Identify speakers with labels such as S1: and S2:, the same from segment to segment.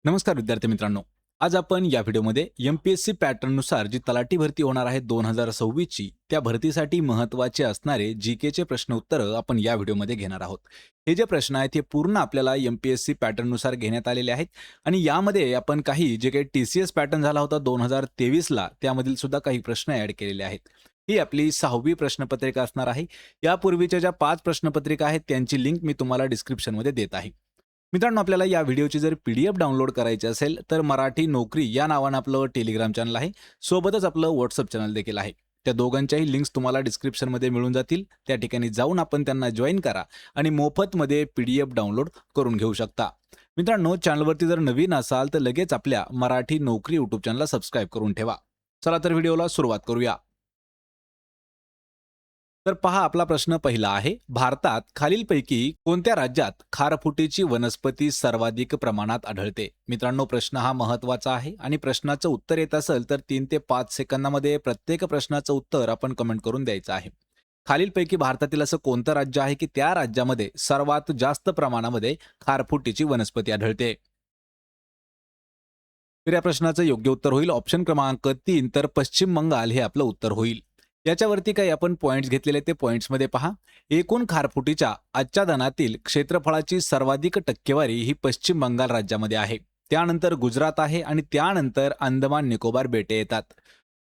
S1: नमस्कार विद्यार्थी मित्रांनो. आज आपण या व्हिडिओमध्ये एम-पी-एस-सी पॅटर्ननुसार जी तलाठी भरती होणार आहे 2026 ची, त्या भरतीसाठी महत्त्वाचे असणारे जी-केचे प्रश्न उत्तरं आपण या व्हिडिओमध्ये घेणार आहोत. हे जे प्रश्न आहेत हे पूर्ण आपल्याला एम-पी-एस-सी पॅटर्ननुसार घेण्यात आलेले आहेत आणि यामध्ये आपण काही जे काही टी-सी-एस पॅटर्न झाला होता 2023 ला त्यामधील सुद्धा काही प्रश्न ॲड केलेले आहेत. ही आपली 6वी प्रश्नपत्रिका असणार आहे. यापूर्वीच्या ज्या 5 प्रश्नपत्रिका आहेत त्यांची लिंक मी तुम्हाला डिस्क्रिप्शनमध्ये देत आहे. मित्रांनो, आपल्याला या व्हिडिओची जर पी-डी-एफ डाउनलोड करायची असेल तर मराठी नोकरी या नावानं आपलं टेलिग्राम चॅनल आहे. सोबतच आपलं व्हॉट्सअप चॅनल देखील आहे. त्या दोघांच्याही लिंक्स तुम्हाला डिस्क्रिप्शनमध्ये मिळून जातील. त्या ठिकाणी जाऊन आपण त्यांना जॉईन करा आणि मोफतमध्ये पी-डी-एफ डाउनलोड करून घेऊ शकता. मित्रांनो, चॅनलवरती जर नवीन असाल तर लगेच आपल्या मराठी नोकरी यूट्यूब चॅनलला सबस्क्राईब करून ठेवा. चला तर व्हिडिओला सुरुवात करूया. तर पहा, आपला प्रश्न पहिला आहे. भारतात खालीलपैकी कोणत्या राज्यात खारफुटीची वनस्पती सर्वाधिक प्रमाणात आढळते? मित्रांनो, प्रश्न हा महत्त्वाचा आहे आणि प्रश्नाचं उत्तर येत असेल तर 3 ते 5 सेकंदामध्ये प्रत्येक प्रश्नाचं उत्तर आपण कमेंट करून द्यायचं आहे. खालीलपैकी भारतातील असं कोणतं राज्य आहे की त्या राज्यामध्ये सर्वात जास्त प्रमाणामध्ये खारफुटीची वनस्पती आढळते? तर या प्रश्नाचं योग्य उत्तर होईल ऑप्शन क्रमांक 3, तर पश्चिम बंगाल हे आपलं उत्तर होईल. याच्यावरती काही आपण पॉइंट्स घेतलेले ते पॉइंट्समध्ये पहा. एकूण खारफुटीच्या आच्छादनातील क्षेत्रफळाची सर्वाधिक टक्केवारी ही पश्चिम बंगाल राज्यामध्ये आहे. त्यानंतर गुजरात आहे आणि त्यानंतर अंदमान निकोबार बेटे येतात.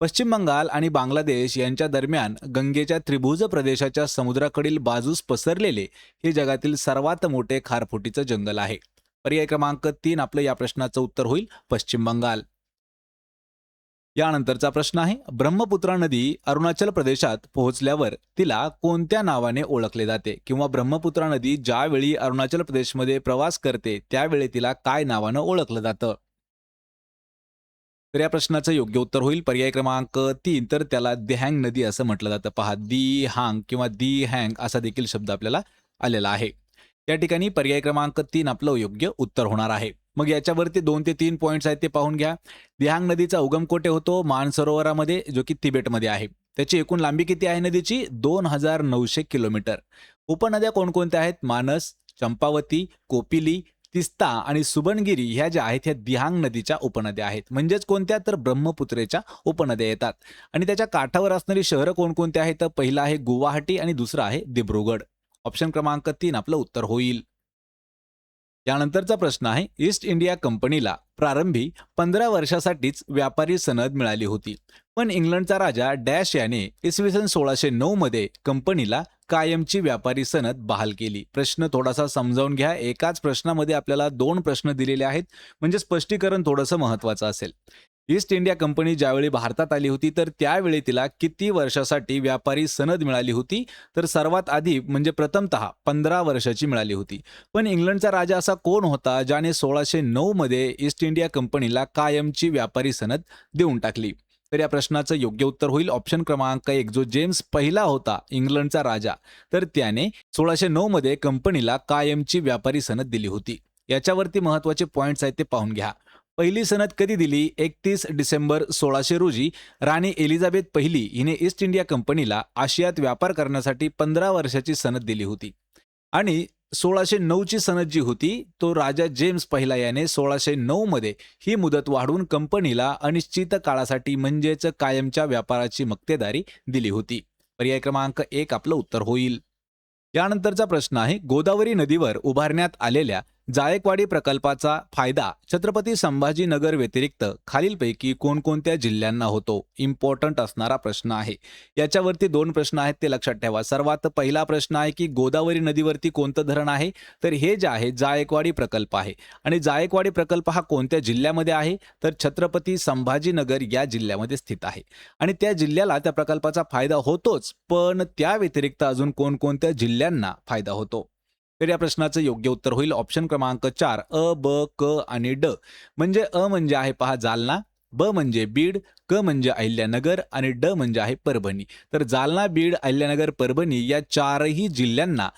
S1: पश्चिम बंगाल आणि बांगलादेश यांच्या दरम्यान गंगेच्या त्रिभुज प्रदेशाच्या समुद्राकडील बाजूस पसरलेले हे जगातील सर्वात मोठे खारफुटीचं जंगल आहे. पर्याय क्रमांक 3 आपलं या प्रश्नाचं उत्तर होईल पश्चिम बंगाल. यानंतरचा प्रश्न आहे. ब्रह्मपुत्रा नदी अरुणाचल प्रदेशात पोहोचल्यावर तिला कोणत्या नावाने ओळखले जाते? किंवा ब्रह्मपुत्रा नदी ज्यावेळी अरुणाचल प्रदेशमध्ये प्रवास करते त्यावेळी तिला काय नावानं ओळखलं जातं? तर या प्रश्नाचं योग्य उत्तर होईल पर्याय क्रमांक 3, तर त्याला दिहँग नदी असं म्हटलं जातं. पहा, दिहांग किंवा दिहँग असा देखील शब्द आपल्याला आलेला आहे. या ठिकाणी पर्याय क्रमांक 3 आपलं योग्य उत्तर होणार आहे. मग याच्यावरती 2 ते 3 पॉइंट्स आहेत ते पाहून घ्या. दिहांग नदीचा उगम कोठे होतो? मानसरोवरामध्ये, जो की तिबेटमध्ये आहे. त्याची एकूण लांबी किती आहे नदीची? 2900 किलोमीटर. उपनद्या कोणकोणत्या आहेत? मानस, चंपावती, कोपिली, तिस्ता आणि सुबनगिरी ह्या ज्या आहेत ह्या दिहांग नदीच्या उपनद्या आहेत. म्हणजेच कोणत्या? तर ब्रह्मपुत्रेच्या उपनद्या येतात. आणि त्याच्या काठावर असणारी शहरं कोणकोणती आहेत? तर पहिलं आहे गुवाहाटी आणि दुसरं आहे दिब्रुगड. ऑप्शन क्रमांक 3 आपलं उत्तर होईल. यानंतरचा प्रश्न आहे. ईस्ट इंडिया कंपनीला प्रारंभी 15 वर्षासाठीच व्यापारी सनद मिळाली होती, पण इंग्लंडचा राजा डॅश याने इसवी सन 1609 मध्ये कंपनीला कायमची व्यापारी सनद बहाल केली. प्रश्न थोडासा समजावून घ्या. एकाच प्रश्नामध्ये आपल्याला 2 प्रश्न दिलेले आहेत, म्हणजे स्पष्टीकरण थोडंसं महत्त्वाचं असेल. ईस्ट इंडिया कंपनी ज्यावेळी भारतात आली होती तर त्यावेळी तिला किती वर्षासाठी व्यापारी सनद मिळाली होती? तर सर्वात आधी म्हणजे प्रथमतः 15 वर्षाची मिळाली होती. पण इंग्लंडचा राजा असा कोण होता ज्याने 1609 मध्ये ईस्ट इंडिया कंपनीला कायमची व्यापारी सनद देऊन टाकली? तर या प्रश्नाचं योग्य उत्तर होईल ऑप्शन क्रमांक 1, जो जेम्स पहिला होता इंग्लंडचा राजा, तर त्याने 1609 मध्ये कंपनीला कायमची व्यापारी सनद दिली होती. याच्यावरती महत्त्वाचे पॉइंट्स आहेत ते पाहून घ्या. पहिली सनद कधी दिली? 31 डिसेंबर 1600 रोजी राणी एलिझाबेथ पहिली हिने ईस्ट इंडिया कंपनीला आशियात व्यापार करण्यासाठी 15 वर्षाची सनद दिली होती. आणि 1609 ची सनद जी होती तो राजा जेम्स पहिला याने 1609 मध्ये ही मुदत वाढवून कंपनीला अनिश्चित काळासाठी म्हणजेच कायमच्या व्यापाराची मक्तेदारी दिली होती. पर्याय क्रमांक 1 आपलं उत्तर होईल. यानंतरचा प्रश्न आहे. गोदावरी नदीवर उभारण्यात आलेल्या जायकवाडी प्रकल्पाचा फायदा छत्रपती संभाजीनगर व्यतिरिक्त खालीलपैकी कोणकोणत्या जिल्ह्यांना होतो? इम्पॉर्टंट असणारा प्रश्न आहे. याच्यावरती 2 प्रश्न आहेत ते लक्षात ठेवा. सर्वात पहिला प्रश्न आहे की गोदावरी नदीवरती कोणतं धरण आहे? तर हे जे आहे जायकवाडी प्रकल्प आहे. आणि जायकवाडी प्रकल्प हा कोणत्या जिल्ह्यामध्ये आहे? तर छत्रपती संभाजीनगर या जिल्ह्यामध्ये स्थित आहे. आणि त्या जिल्ह्याला त्या प्रकल्पाचा फायदा होतोच, पण त्या व्यतिरिक्त अजून कोणकोणत्या जिल्ह्यांना फायदा होतो? तर या प्रश्नाचं योग्य उत्तर होईल ऑप्शन क्रमांक 4, अ, ब, क आणि ड. म्हणजे अ म्हणजे आहे पहा जालना, ब म्हणजे बीड, क म्हणजे अहिल्यानगर आणि ड म्हणजे आहे परभणी. तर जालना, बीड, अहिल्यानगर, परभणी या 4ही जिल्ह्यांना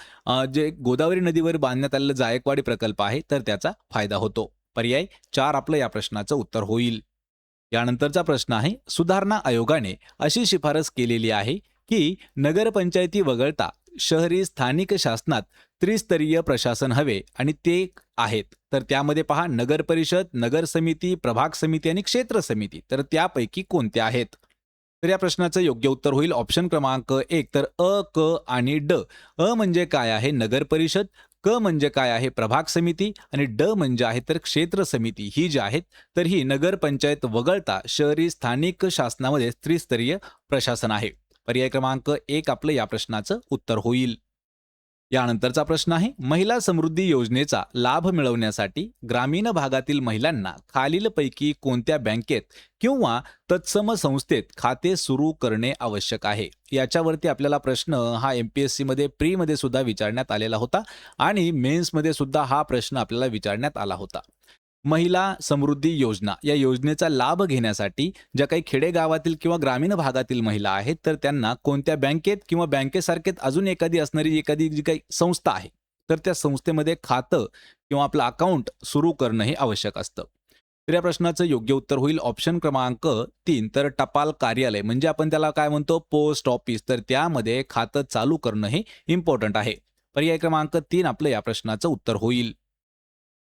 S1: जे गोदावरी नदीवर बांधण्यात आलेला जायकवाडी प्रकल्प आहे तर त्याचा फायदा होतो. पर्याय 4 आपलं या प्रश्नाचं उत्तर होईल. यानंतरचा प्रश्न आहे. सुधारणा आयोगाने अशी शिफारस केलेली आहे की नगरपंचायती वगळता शहरी स्थानिक शासनात त्रिस्तरीय प्रशासन हवे आणि ते आहेत. तर त्यामध्ये पहा नगर परिषद, नगर समिती, प्रभाग समिती आणि क्षेत्र समिती. तर त्यापैकी कोणत्या आहेत? तर या प्रश्नाचं योग्य उत्तर होईल ऑप्शन क्रमांक 1 तर अ, क आणि ड. अ म्हणजे काय आहे? नगर परिषद. क म्हणजे काय आहे? प्रभाग समिती. आणि ड म्हणजे आहे तर क्षेत्र समिती. ही जी आहेत तर ही नगरपंचायत वगळता शहरी स्थानिक शासनामध्ये त्रिस्तरीय प्रशासन आहे. पर्याय क्रमांक 1 आपलं या प्रश्नाचं उत्तर होईल. यानंतरचा प्रश्न आहे महिला समृद्धी योजनेचा लाभ मिळवण्यासाठी ग्रामीण भागातील महिलांना खालीलपैकी कोणत्या बँकेत किंवा तत्सम संस्थेत खाते सुरू करणे आवश्यक आहे. याच्यावरती आपल्याला प्रश्न हा एमपीएससी मध्ये प्री मध्ये सुद्धा विचारण्यात आलेला होता आणि मेन्स मध्ये सुद्धा हा प्रश्न आपल्याला विचारण्यात आला होता. महिला समृद्धी योजना या योजनेचा लाभ घेण्यासाठी ज्या काही खेडेगावातील किंवा ग्रामीण भागातील महिला आहेत तर त्यांना कोणत्या बँकेत किंवा बँकेसारखेच अजून एखादी जी काही संस्था आहे तर त्या संस्थेमध्ये खातं किंवा आपलं अकाउंट सुरू करणं हे आवश्यक असतं. तर या प्रश्नाचं योग्य उत्तर होईल ऑप्शन क्रमांक 3 तर टपाल कार्यालय म्हणजे आपण त्याला काय म्हणतो पोस्ट ऑफिस. तर त्यामध्ये खातं चालू करणं हे इम्पॉर्टंट आहे. पर्याय क्रमांक 3 आपलं या प्रश्नाचं उत्तर होईल.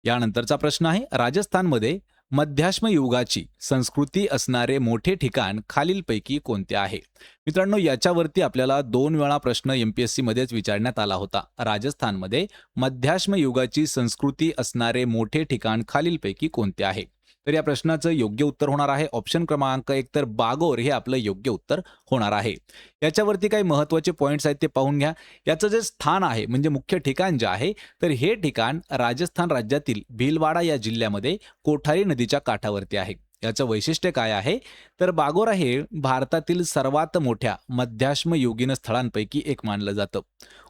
S1: यानंतरचा प्रश्न आहे राजस्थानमध्ये मध्याश्म युगाची संस्कृती असणारे मोठे ठिकाण खालीलपैकी कोणते आहे. मित्रांनो याच्यावरती आपल्याला 2 वेळा प्रश्न एमपीएससी मध्येच विचारण्यात आला होता. राजस्थानमध्ये मध्याश्म युगाची संस्कृती असणारे मोठे ठिकाण खालीलपैकी कोणते आहे. तर या प्रश्नाचं योग्य उत्तर होणार आहे ऑप्शन क्रमांक 1 तर बागोर हे आपलं योग्य उत्तर होणार आहे. याच्यावरती काही महत्त्वाचे पॉईंट्स आहेत ते पाहून घ्या. याचं जे स्थान आहे म्हणजे मुख्य ठिकाण जे आहे तर हे ठिकाण राजस्थान राज्यातील भीलवाडा या जिल्ह्यामध्ये कोठारी नदीच्या काठावरती आहे. याचं वैशिष्ट्य काय आहे तर बागोरा हे भारतातील सर्वात मोठ्या मध्याश्मयुगीन स्थळांपैकी एक मानलं जातं.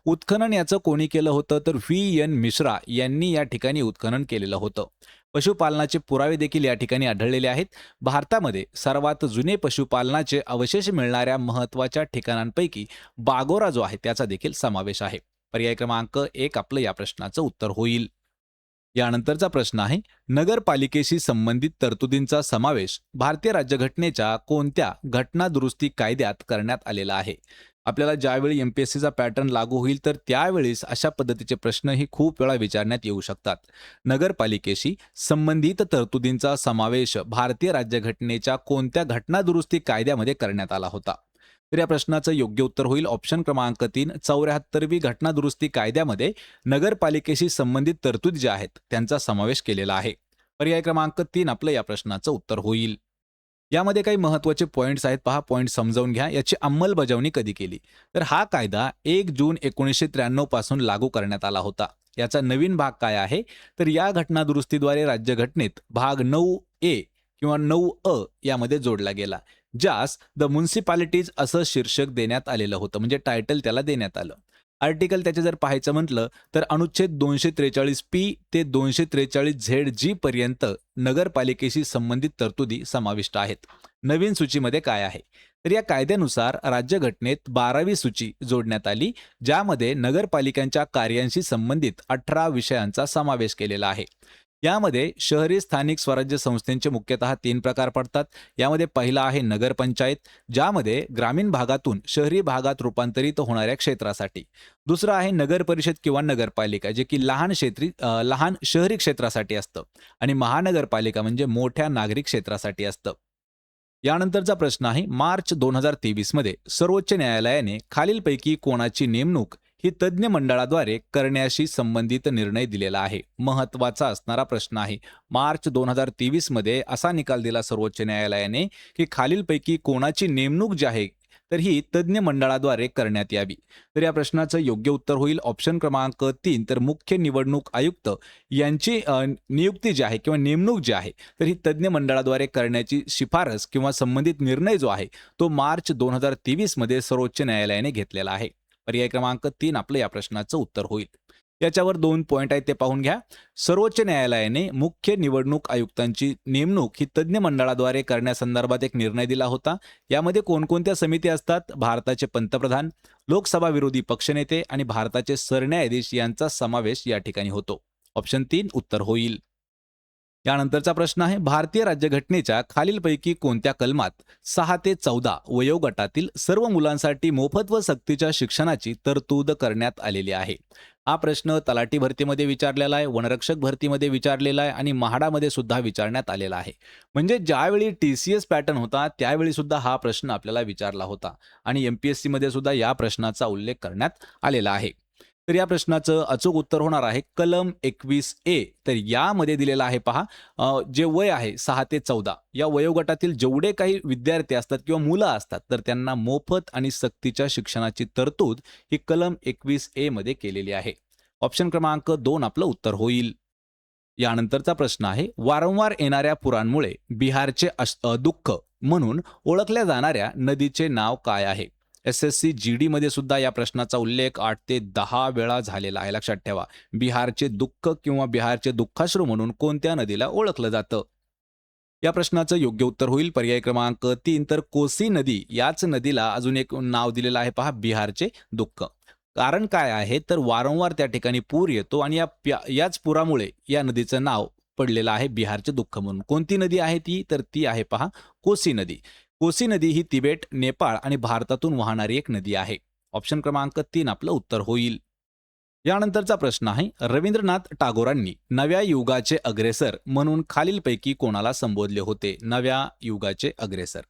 S1: उत्खनन याचं कोणी केलं होतं तर V.N. मिश्रा यांनी या ठिकाणी उत्खनन केलेलं होतं. पशुपालनाचे पुरावे देखील या ठिकाणी आढळलेले आहेत. भारतामध्ये सर्वात जुने पशुपालनाचे अवशेष मिळणाऱ्या महत्त्वाच्या ठिकाणांपैकी बागोरा जो आहे त्याचा देखील समावेश आहे. पर्याय क्रमांक 1 आपलं या प्रश्नाचं उत्तर होईल. यानंतरचा प्रश्न आहे नगरपालिकेशी संबंधित तरतुदींचा समावेश भारतीय राज्यघटनेच्या कोणत्या घटना दुरुस्ती कायद्यात करण्यात आलेला आहे. आपल्याला ज्यावेळी एमपीएससीचा पॅटर्न लागू होईल तर त्यावेळेस अशा पद्धतीचे प्रश्नही खूप वेळा विचारण्यात येऊ शकतात. नगरपालिकेशी संबंधित तरतुदींचा समावेश भारतीय राज्यघटनेच्या कोणत्या घटना दुरुस्ती कायद्यामध्ये करण्यात आला होता. तर या प्रश्नाचं योग्य उत्तर होईल ऑप्शन क्रमांक 3 74वी घटना दुरुस्ती कायद्यामध्ये नगरपालिकेशी संबंधित तरतुदी ज्या आहेत त्यांचा समावेश केलेला आहे. पर्याय क्रमांक 3 आपलं या प्रश्नाचं उत्तर होईल. यामध्ये काही महत्त्वाचे पॉईंट्स आहेत पहा पॉईंट समजावून घ्या. याची अंमलबजावणी कधी केली तर हा कायदा 1 जून 1993 पासून लागू करण्यात आला होता. याचा नवीन भाग काय आहे तर या घटना दुरुस्तीद्वारे राज्यघटनेत भाग 9A किंवा 9A यामध्ये जोडला गेला ज्यास द म्युन्सिपालिटीज असं शीर्षक देण्यात आलेलं होतं म्हणजे टायटल त्याला देण्यात आलं. आर्टिकल त्याचे जर पाहायचं म्हटलं तर अनुच्छेद 243P ते 243ZG पर्यंत नगरपालिकेशी संबंधित तरतुदी समाविष्ट आहेत. नवीन सूचीमध्ये काय आहे तर या कायद्यानुसार राज्यघटनेत 12वी सूची जोडण्यात आली ज्यामध्ये नगरपालिकांच्या कार्यांशी संबंधित 18 विषयांचा समावेश केलेला आहे. यामध्ये शहरी स्थानिक स्वराज्य संस्थांचे मुख्यतः 3 प्रकार पडतात. यामध्ये पहिला आहे नगरपंचायत ज्यामध्ये ग्रामीण भागातून शहरी भागात रूपांतरित होणाऱ्या क्षेत्रासाठी. दुसरं आहे नगर परिषद किंवा नगरपालिका जे की लहान शहरी क्षेत्रासाठी असतं आणि महानगरपालिका म्हणजे मोठ्या नागरिक क्षेत्रासाठी असतं. यानंतरचा प्रश्न आहे मार्च 2023 मध्ये सर्वोच्च न्यायालयाने खालीलपैकी कोणाची नेमणूक ही तज्ज्ञ मंडळाद्वारे करण्याशी संबंधित निर्णय दिलेला आहे. महत्त्वाचा असणारा प्रश्न आहे. मार्च 2023 मध्ये असा निकाल दिला सर्वोच्च न्यायालयाने की खालीलपैकी कोणाची नेमणूक जी आहे तर ही तज्ज्ञ मंडळाद्वारे करण्यात यावी. तर या प्रश्नाचं योग्य उत्तर होईल ऑप्शन क्रमांक 3 तर मुख्य निवडणूक आयुक्त यांची नियुक्ती जी आहे किंवा नेमणूक जी आहे तर ही तज्ज्ञ मंडळाद्वारे करण्याची शिफारस किंवा संबंधित निर्णय जो आहे तो मार्च 2023 मध्ये सर्वोच्च न्यायालयाने घेतलेला आहे. पर्याय क्रमांक 3 आपलं या प्रश्नाचं उत्तर होईल. याच्यावर 2 पॉईंट आहेत ते पाहून घ्या. सर्वोच्च न्यायालयाने मुख्य निवडणूक आयुक्तांची नेमणूक ही तज्ज्ञ मंडळाद्वारे करण्यासंदर्भात एक निर्णय दिला होता. यामध्ये कोणकोणत्या समिती असतात भारताचे पंतप्रधान, लोकसभा विरोधी पक्षनेते आणि भारताचे सरन्यायाधीश यांचा समावेश या ठिकाणी होतो. ऑप्शन 3 उत्तर होईल. यानंतरचा प्रश्न आहे, भारतीय राज्यघटनेच्या खालीलपैकी कोणत्या कलमात 6 ते 14 वयोगटातील सर्व मुलांसाठी मोफत व सक्तीच्या शिक्षणाची तरतूद करण्यात आलेली आहे? हा प्रश्न तलाठी भरतीमध्ये विचारलेला आहे, वनरक्षक भरतीमध्ये विचारलेला आहे आणि म्हाडामध्ये सुद्धा विचारण्यात आलेला आहे. म्हणजे ज्यावेळी TCS पॅटर्न होता त्यावेळी सुद्धा हा प्रश्न आपल्याला विचारला होता आणि MPSC मध्ये सुद्धा या प्रश्नाचा उल्लेख करण्यात आलेला आहे. तर या प्रश्नाचं अचूक उत्तर होणार आहे कलम 21A. तर यामध्ये दिलेलं आहे पहा, जे वय आहे 6 ते 14 या वयोगटातील जेवढे काही विद्यार्थी असतात किंवा मुलं असतात तर त्यांना मोफत आणि सक्तीच्या शिक्षणाची तरतूद ही कलम 21A मध्ये केलेली आहे. ऑप्शन क्रमांक 2 आपलं उत्तर होईल. यानंतरचा प्रश्न आहे, वारंवार येणाऱ्या पुरांमुळे बिहारचे दुःख म्हणून ओळखल्या जाणाऱ्या नदीचे नाव काय आहे? SSC GD मध्ये सुद्धा या प्रश्नाचा उल्लेख 8 ते 10 वेळा झालेला आहे. लक्षात ठेवा, बिहारचे दुःख किंवा बिहारचे दुःखाश्रू म्हणून कोणत्या नदीला ओळखलं जातं? या प्रश्नाचं योग्य उत्तर होईल पर्याय क्रमांक 3, तर कोसी नदी याच नदीला अजून एक नाव दिलेलं आहे पहा, बिहारचे दुःख. कारण काय आहे, तर वारंवार त्या ठिकाणी पूर येतो आणि याच पुरामुळे या नदीचं नाव पडलेलं आहे बिहारचे दुःख म्हणून. कोणती नदी आहे ती? तर ती आहे पहा कोसी नदी. कोसी नदी ही तिबेट, नेपाळ आणि भारतातून वाहणारी एक नदी आहे. ऑप्शन क्रमांक 3 आपलं उत्तर होईल. यानंतरचा प्रश्न आहे, रवींद्रनाथ टागोरांनी नव्या युगाचे अग्रेसर म्हणून खालीलपैकी कोणाला संबोधले होते? नव्या युगाचे अग्रेसर.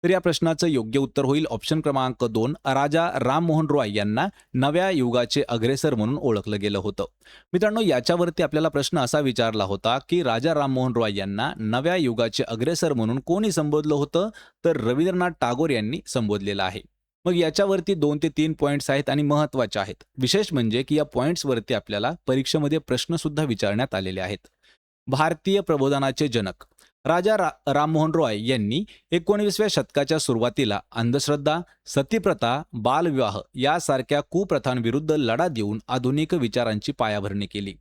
S1: तर या प्रश्नाचं योग्य उत्तर होईल ऑप्शन क्रमांक 2, राजा राममोहन रॉय यांना नव्या युगाचे अग्रेसर म्हणून ओळखलं गेलं होतं. मित्रांनो, याच्यावरती आपल्याला प्रश्न असा विचारला होता की राजा राममोहन रॉय यांना नव्या युगाचे अग्रेसर म्हणून कोणी संबोधलं होतं? तर रवींद्रनाथ टागोर यांनी संबोधलेलं आहे. मग याच्यावरती 2 ते 3 पॉईंट्स आहेत आणि महत्त्वाचे आहेत. विशेष म्हणजे की या पॉईंट्सवरती आपल्याला परीक्षेमध्ये प्रश्न सुद्धा विचारण्यात आलेले आहेत. भारतीय प्रबोधनाचे जनक राजा राममोहन रॉय यांनी 19व्या शतकाच्या सुरुवातीला अंधश्रद्धा, सतीप्रथा, बालविवाह यासारख्या कुप्रथांविरुद्ध लढा देऊन आधुनिक विचारांची पायाभरणी केली.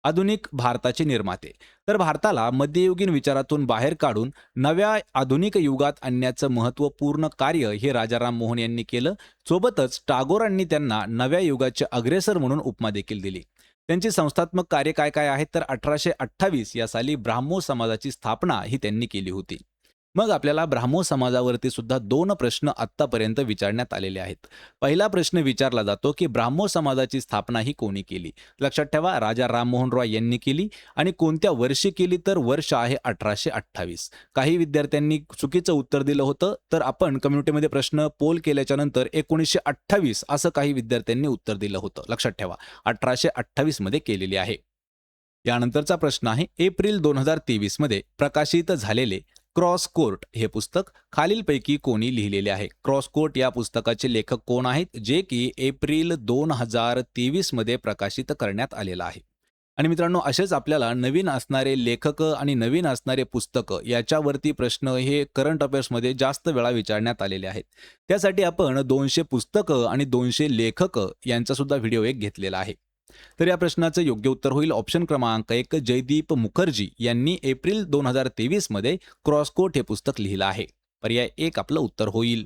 S1: आधुनिक भारताचे निर्माते. तर भारताला मध्ययुगीन विचारातून बाहेर काढून नव्या आधुनिक युगात आणण्याचं महत्त्वपूर्ण कार्य हे राजा राममोहन यांनी केलं. सोबतच टागोरांनी त्यांना नव्या युगाचे अग्रेसर म्हणून उपमा देखील दिली. त्यांची संस्थात्मक कार्य काय काय आहेत? तर 1828 या साली ब्राह्मो समाजाची स्थापना ही त्यांनी केली होती. मग आपल्याला ब्राह्मो समाजावरती सुद्धा 2 प्रश्न आत्तापर्यंत विचारण्यात आलेले आहेत. पहिला प्रश्न विचारला जातो की ब्राह्मो समाजाची स्थापना ही कोणी केली? लक्षात ठेवा, राजा राममोहन रॉय यांनी केली. आणि कोणत्या वर्षी केली? तर वर्ष आहे 1828. काही विद्यार्थ्यांनी चुकीचं उत्तर दिलं होतं, तर आपण कम्युनिटीमध्ये प्रश्न पोल केल्याच्या नंतर 1928 असं काही विद्यार्थ्यांनी उत्तर दिलं होतं. लक्षात ठेवा, 1828 मध्ये केलेली आहे. यानंतरचा प्रश्न आहे, एप्रिल 2023 मध्ये प्रकाशित झालेले क्रॉस कोर्ट हे पुस्तक खालीलपैकी कोणी लिहिलेले आहे? क्रॉस कोर्ट या पुस्तकाचे लेखक कोण आहेत, जे की एप्रिल 2023 मध्ये प्रकाशित करण्यात आलेलं आहे. आणि मित्रांनो, असेच आपल्याला नवीन असणारे लेखक आणि नवीन असणारे पुस्तकं याच्यावरती प्रश्न हे करंट अफेअर्समध्ये जास्त वेळा विचारण्यात आलेले आहेत. त्यासाठी आपण 200 पुस्तकं आणि 200 लेखक यांचा सुद्धा व्हिडिओ एक घेतलेला आहे. तर या प्रश्नाचं योग्य उत्तर होईल ऑप्शन क्रमांक 1, जयदीप मुखर्जी यांनी एप्रिल 2023 मध्ये क्रॉसकोट हे पुस्तक लिहिलं आहे. पर्याय 1 आपलं उत्तर होईल.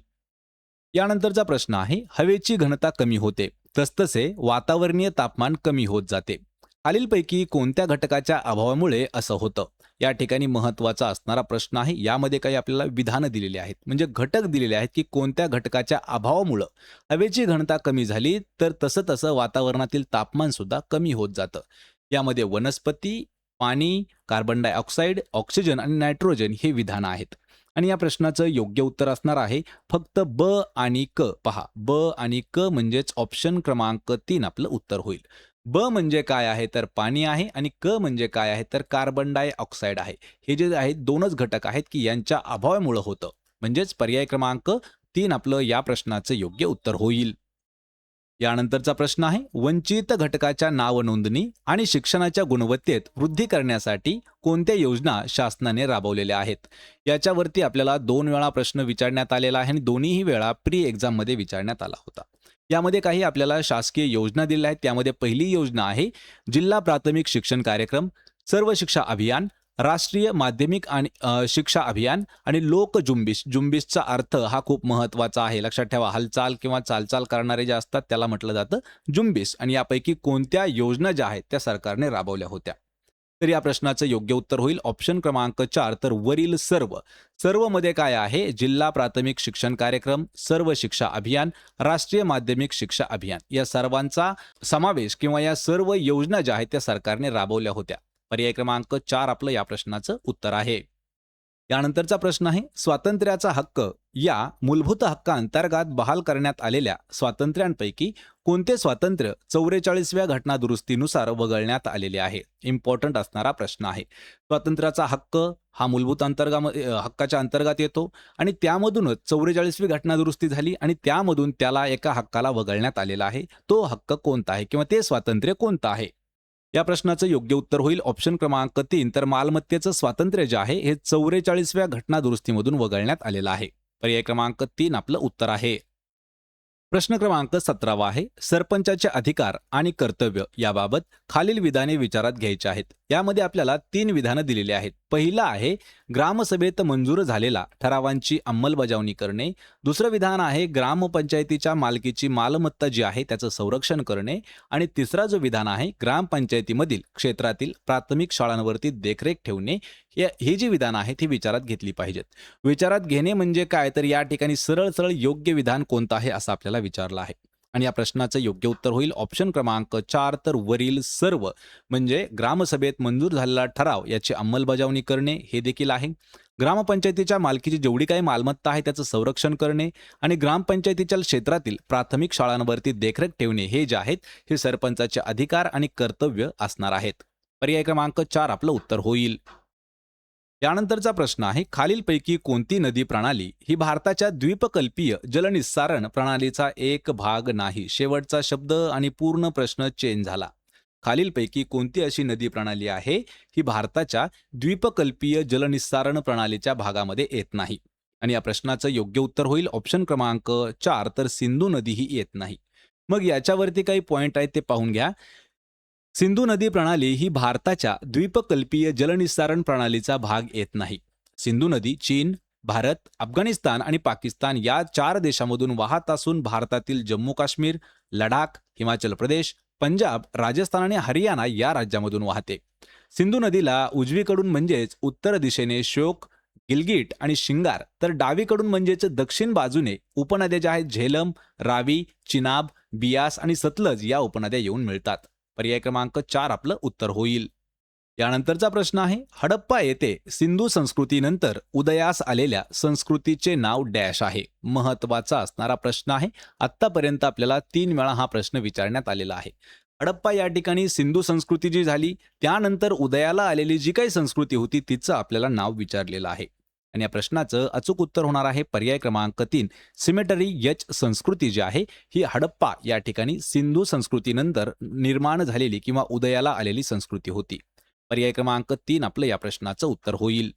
S1: यानंतरचा प्रश्न आहे, हवेची घनता कमी होते तसतसे वातावरणीय तापमान कमी होत जाते. खालीलपैकी कोणत्या घटकाच्या अभावामुळे असं होतं? या ठिकाणी महत्त्वाचा असणारा प्रश्न आहे. यामध्ये काही आपल्याला विधानं दिलेली आहेत, म्हणजे घटक दिलेले आहेत की कोणत्या घटकाच्या अभावामुळे हवेची घनता कमी झाली तर तसं तसं वातावरणातील तापमान सुद्धा कमी होत जातं. यामध्ये वनस्पती, पाणी, कार्बन डायऑक्साईड, ऑक्सिजन आणि नायट्रोजन हे विधानं आहेत. आणि या प्रश्नाचं योग्य उत्तर असणार आहे फक्त ब आणि क. पहा, ब आणि क म्हणजेच ऑप्शन क्रमांक 3 आपलं उत्तर होईल. ब म्हणजे काय आहे? तर पाणी आहे. आणि क म्हणजे काय आहे? तर कार्बन डायऑक्साईड आहे. हे जे आहेत 2च घटक आहेत की यांच्या अभावामुळे होतं. म्हणजेच पर्याय क्रमांक 3 आपलं या प्रश्नाचं योग्य उत्तर होईल. यानंतरचा प्रश्न आहे, वंचित घटकाच्या नाव नोंदणी आणि शिक्षणाच्या गुणवत्तेत वृद्धी करण्यासाठी कोणत्या योजना शासनाने राबवलेल्या आहेत? याच्यावरती आपल्याला 2 वेळा प्रश्न विचारण्यात आलेला आहे आणि दोन्हीही वेळा प्री एक्झाम मध्ये विचारण्यात आला होता. यामध्ये काही आपल्याला शासकीय योजना दिल्या आहेत. त्यामध्ये पहिली योजना आहे जिल्हा प्राथमिक शिक्षण कार्यक्रम, सर्व शिक्षा अभियान, राष्ट्रीय माध्यमिक आणि शिक्षा अभियान आणि लोक जुंबिश. जुंबिशचा अर्थ हा खूप महत्त्वाचा आहे. लक्षात ठेवा, हालचाल किंवा चालचाल करणारे जे असतात त्याला म्हटलं जातं जुंबिश. आणि यापैकी कोणत्या योजना ज्या आहेत त्या सरकारने राबवल्या होत्या? तर या प्रश्नाचं योग्य उत्तर होईल ऑप्शन क्रमांक 4, तर वरील सर्व. सर्व मध्ये काय आहे? जिल्हा प्राथमिक शिक्षण कार्यक्रम, सर्व शिक्षा अभियान, राष्ट्रीय माध्यमिक शिक्षा अभियान या सर्वांचा समावेश किंवा या सर्व योजना ज्या आहेत त्या सरकारने राबवल्या होत्या. पर्याय क्रमांक 4 आपलं या प्रश्नाचं उत्तर आहे. यानंतरचा प्रश्न आहे, स्वातंत्र्याचा हक्क या मूलभूत हक्कांतर्गत बहाल करण्यात आलेल्या स्वातंत्र्यांपैकी कोणते स्वातंत्र्य 44व्या घटना दुरुस्तीनुसार वगळण्यात आलेले आहे? इम्पॉर्टंट असणारा प्रश्न आहे. स्वातंत्र्याचा हक्क हा मूलभूत हक्काच्या अंतर्गत येतो आणि त्यामधूनच 44वी घटना दुरुस्ती झाली आणि त्यामधून त्याला एका हक्काला वगळण्यात आलेला आहे. तो हक्क कोणता आहे किंवा ते स्वातंत्र्य कोणतं आहे? या प्रश्नाचं योग्य उत्तर होईल ऑप्शन क्रमांक 3, तर मालमत्तेचं स्वातंत्र्य जे आहे हे 44व्या घटना दुरुस्तीमधून वगळण्यात आलेलं आहे. पर्याय क्रमांक 3 आपलं उत्तर आहे. प्रश्न क्रमांक 17 आहे, सरपंचाचे अधिकार आणि कर्तव्य याबाबत खालील विधाने विचारात घ्यायची आहेत. यामध्ये आपल्याला 3 विधानं दिलेली आहेत. पहिलं आहे, ग्रामसभेत मंजूर झालेला ठरावांची अंमलबजावणी करणे. दुसरं विधान आहे, ग्रामपंचायतीच्या मालकीची मालमत्ता जी आहे त्याचं संरक्षण करणे. आणि तिसरा जो विधान आहे, ग्रामपंचायतीमधील क्षेत्रातील प्राथमिक शाळांवरती देखरेख ठेवणे. ही जी विधानं आहेत ती विचारात घेतली पाहिजेत. विचारात घेणे म्हणजे काय? तर या ठिकाणी सरळ सरळ योग्य विधान कोणतं आहे असं आपल्याला विचारलं आहे. आणि या प्रश्नाचं योग्य उत्तर होईल ऑप्शन क्रमांक 4, तर वरील सर्व. म्हणजे ग्रामसभेत मंजूर झालेला ठराव याची अंमलबजावणी करणे हे देखील आहे. ग्रामपंचायतीच्या मालकीची जेवढी काही मालमत्ता आहे त्याचं संरक्षण करणे आणि ग्रामपंचायतीच्या क्षेत्रातील प्राथमिक शाळांवरती देखरेख ठेवणे हे जे आहेत हे सरपंचाचे अधिकार आणि कर्तव्य असणार आहेत. पर्याय क्रमांक 4 आपलं उत्तर होईल. यानंतरचा प्रश्न आहे, खालीलपैकी कोणती नदी प्रणाली ही भारताच्या द्वीपकल्पीय जलनिस्सारण प्रणालीचा एक भाग नाही? शेवटचा शब्द आणि पूर्ण प्रश्न चेंज झाला. खालीलपैकी कोणती अशी नदी प्रणाली आहे ही भारताच्या द्वीपकल्पीय जलनिस्सारण प्रणालीच्या भागामध्ये येत नाही? आणि या प्रश्नाचं योग्य उत्तर होईल ऑप्शन क्रमांक 4, तर सिंधू नदी ही येत नाही. मग याच्यावरती काही पॉइंट आहेत ते पाहून घ्या. सिंधू नदी प्रणाली ही भारताच्या द्वीपकल्पीय जलनिस्सारण प्रणालीचा भाग येत नाही. सिंधू नदी चीन, भारत, अफगाणिस्तान आणि पाकिस्तान या 4 देशांमधून वाहत असून भारतातील जम्मू काश्मीर, लडाख, हिमाचल प्रदेश, पंजाब, राजस्थान आणि हरियाणा या राज्यामधून वाहते. सिंधू नदीला उजवीकडून म्हणजेच उत्तर दिशेने श्योक, गिलगिट आणि शिंगार, तर डावीकडून म्हणजेच दक्षिण बाजूने उपनद्या ज्या आहेत झेलम, रावी, चिनाब, बियास आणि सतलज या उपनद्या येऊन मिळतात. पर्याय क्रमांक 4 आपलं उत्तर होईल. यानंतरचा प्रश्न आहे, हडप्पा येथे सिंधू संस्कृतीनंतर उदयास आलेल्या संस्कृतीचे नाव डॅश आहे? महत्वाचा असणारा प्रश्न आहे. आत्तापर्यंत आपल्याला 3 वेळा हा प्रश्न विचारण्यात आलेला आहे. हडप्पा या ठिकाणी सिंधू संस्कृती जी झाली त्यानंतर उदयाला आलेली जी काही संस्कृती होती तिचं आपल्याला नाव विचारलेलं आहे. आणि या प्रश्नाचं अचूक उत्तर होणार आहे पर्याय क्रमांक 3, सिमेटरी यच संस्कृती जी आहे ही हडप्पा या ठिकाणी सिंधू संस्कृतीनंतर निर्माण झालेली किंवा उदयाला आलेली संस्कृती होती. पर्याय क्रमांक 3 आपलं या प्रश्नाचं उत्तर होईल.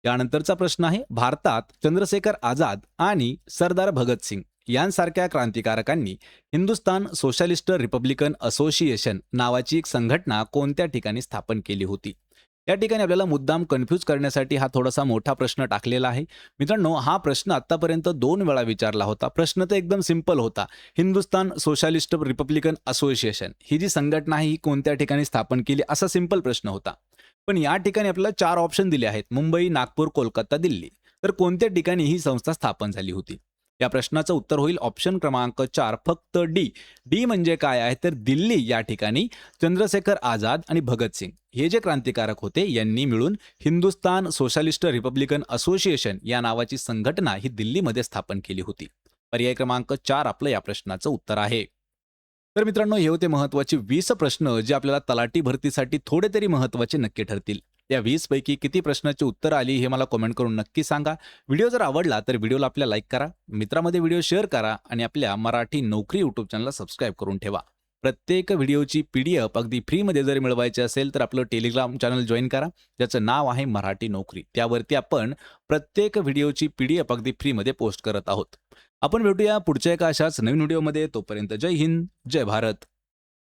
S1: यानंतरचा प्रश्न आहे, भारतात चंद्रशेखर आझाद आणि सरदार भगतसिंग यांसारख्या क्रांतिकारकांनी हिंदुस्तान सोशलिस्ट रिपब्लिकन असोसिएशन नावाची एक संघटना कोणत्या ठिकाणी स्थापन केली होती? या ठिकाणी आपल्याला मुद्दाम कन्फ्यूज करण्यासाठी हा थोडासा मोठा प्रश्न टाकलेला आहे. मित्रांनो, हा प्रश्न आतापर्यंत 2 वेळा विचारला होता. प्रश्न तर एकदम सिंपल होता. हिंदुस्तान सोशलिस्ट रिपब्लिकन असोसिएशन ही जी संघटना आहे ही कोणत्या ठिकाणी स्थापन केली असा सिंपल प्रश्न होता. पण या ठिकाणी आपल्याला 4 ऑप्शन दिले आहेत, मुंबई, नागपूर, कोलकाता, दिल्ली. तर कोणत्या ठिकाणी ही संस्था स्थापन झाली होती? या प्रश्नाचं उत्तर होईल ऑप्शन क्रमांक 4, फक्त डी. डी म्हणजे काय आहे? तर दिल्ली या ठिकाणी चंद्रशेखर आझाद आणि भगतसिंग हे जे क्रांतिकारक होते यांनी मिळून हिंदुस्तान सोशलिस्ट रिपब्लिकन असोसिएशन या नावाची संघटना ही दिल्लीमध्ये स्थापन केली होती. पर्याय क्रमांक 4 आपलं या प्रश्नाचं उत्तर आहे. तर मित्रांनो, हे होते महत्त्वाचे 20 प्रश्न जे आपल्याला तलाठी भरतीसाठी थोडे तरी महत्त्वाचे नक्की ठरतील. या 20 पैकी किती प्रश्नाची उत्तर आली हे मला कमेंट करून नक्की सांगा. व्हिडिओ जर आवडला तर व्हिडिओला आपल्या लाईक करा, मित्रांमध्ये व्हिडिओ शेअर करा आणि आपल्या मराठी नोकरी यूट्यूब चॅनलला सबस्क्राईब करून ठेवा. प्रत्येक व्हिडिओची PDF अगदी फ्रीमध्ये जर मिळवायची असेल तर आपलं टेलिग्राम चॅनल जॉईन करा, ज्याचं नाव आहे मराठी नोकरी. त्यावरती आपण प्रत्येक व्हिडिओची PDF अगदी फ्रीमध्ये पोस्ट करत आहोत. आपण भेटूया पुढच्या एका अशाच नवीन व्हिडिओमध्ये. तोपर्यंत जय हिंद, जय भारत.